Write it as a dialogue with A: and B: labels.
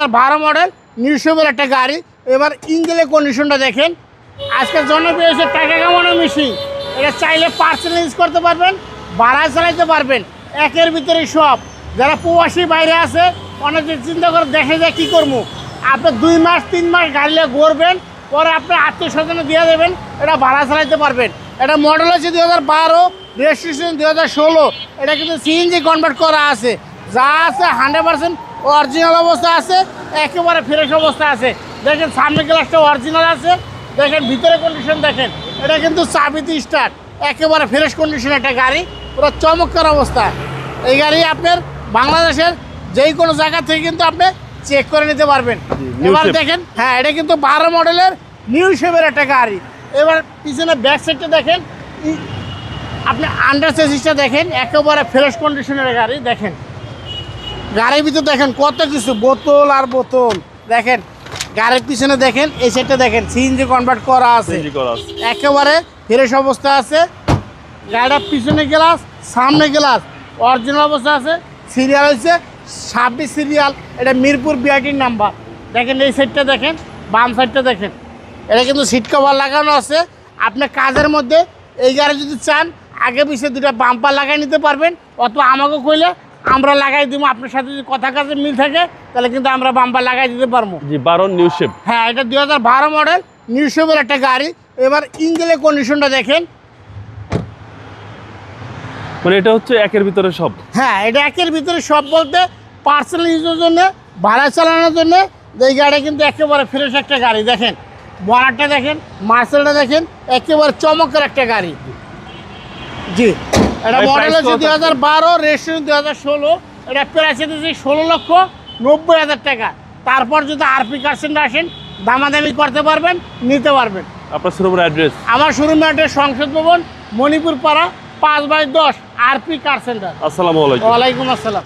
A: 12 model new শেপের একটা গাড়ি। এবার ইঞ্জিনের কন্ডিশনটা দেখেন। আজকের জন্য পেয়েছে টাকা কামানোর মেশিন। এটা চাইলে পার্সেল ইউজ করতে পারবেন, ভাড়ায় চালাইতে পারবেন, একের ভিতরে সব। যারা প্রবাসী বাইরে আছে অনেকে চিন্তা করে দেখে যায় কী করবো, আপনি 2 মাস 3 মাস গাড়ি ঘুরবেন, পরে আপনি আত্মীয় স্বজনে দিয়ে দেবেন, এটা ভাড়া চালাইতে পারবেন। এটা মডেল আছে 2012, রেজিস্ট্রেশন 2016। এটা কিন্তু সিএনজি কনভার্ট করা আছে, যা আছে 100% অরিজিনাল অবস্থা আছে, একেবারে ফ্রেশ অবস্থা আছে। দেখেন সামনে গ্লাসটা অরিজিনাল আছে, দেখেন ভিতরে কন্ডিশন দেখেন। এটা কিন্তু চাবিতে স্টার্ট, একেবারে ফ্রেশ কন্ডিশন একটা গাড়ি, পুরো চমৎকার অবস্থা। এই গাড়ি আপনার বাংলাদেশের যেই কোনো জায়গা থেকে কিন্তু আপনি চেক করে নিতে পারবেন। এবার দেখেন, হ্যাঁ এটা কিন্তু 12 মডেলের নিউ শেপের একটা গাড়ি। এবার পিছনে ব্যাক সাইডটা দেখেন, আপনি আন্ডার চেসিসটা দেখেন, একেবারে ফ্রেশ কন্ডিশনের গাড়ি। দেখেন গাড়ির ভিতরে দেখেন কত কিছু, বোতল আর বোতল। দেখেন গাড়ির পিছনে দেখেন, এই সাইডটা দেখেন সিএনজি কনভার্ট করা আছে, একেবারে ফ্রেশ অবস্থা আছে। গাড়িটার পিছনে গ্লাস, সামনে গ্লাস অরিজিনাল অবস্থা আছে। সিরিয়াল হচ্ছে 26 সিরিয়াল, এটা মিরপুর বিআইটির নাম্বার। দেখেন এই সাইডটা দেখেন, বাম সাইডটা দেখেন, এটা কিন্তু সিট কভার লাগানো আছে। আপনি কাজের মধ্যে এই গাড়ি যদি চান আগে পিছিয়ে 2টা বাম্পার লাগাই নিতে পারবেন, অথবা আমাকে কইলে আমরা লাগাই দিব। আপনার সাথে যদি কথা কাজে মিল থাকে তাহলে কিন্তু আমরা বাম্পার লাগাই দিতে পারবো।
B: জি 12 নিউ শেপ।
A: হ্যাঁ এটা 2012 মডেল নিউ শেপের একটা গাড়ি। এবার ইঞ্জিনের কন্ডিশনটা দেখেন।
B: মানে এটা হচ্ছে একের ভিতরে সব।
A: হ্যাঁ এটা একের ভিতরে সব বলতে পার্সোনাল ইউজের জন্য, ভাড়া চালানোর জন্য এই গাড়ি কিন্তু একেবারে ফ্রেশ একটা গাড়ি। দেখেন বনারটা দেখেন, মার্সেলটা দেখেন, একেবারে চমৎকার একটা গাড়ি। জি এটা মডেল হচ্ছে 2012, রেজিস্ট্রেশন 2016। এটা প্রাইস হচ্ছে 16,90,000 টাকা। তারপর যদি আরপি কার সেন্টার আসেন দামাদামি করতে পারবেন, নিতে পারবেন।
B: আপনার শোরুমের অ্যাড্রেস?
A: আমার শোরুমের অ্যাড্রেস সংসদ ভবন, মণিপুর পাড়া, 5/10, আরপি কার সেন্টার।
B: আসসালামু আলাইকুম।
A: ওয়ালাইকুম আসসালাম।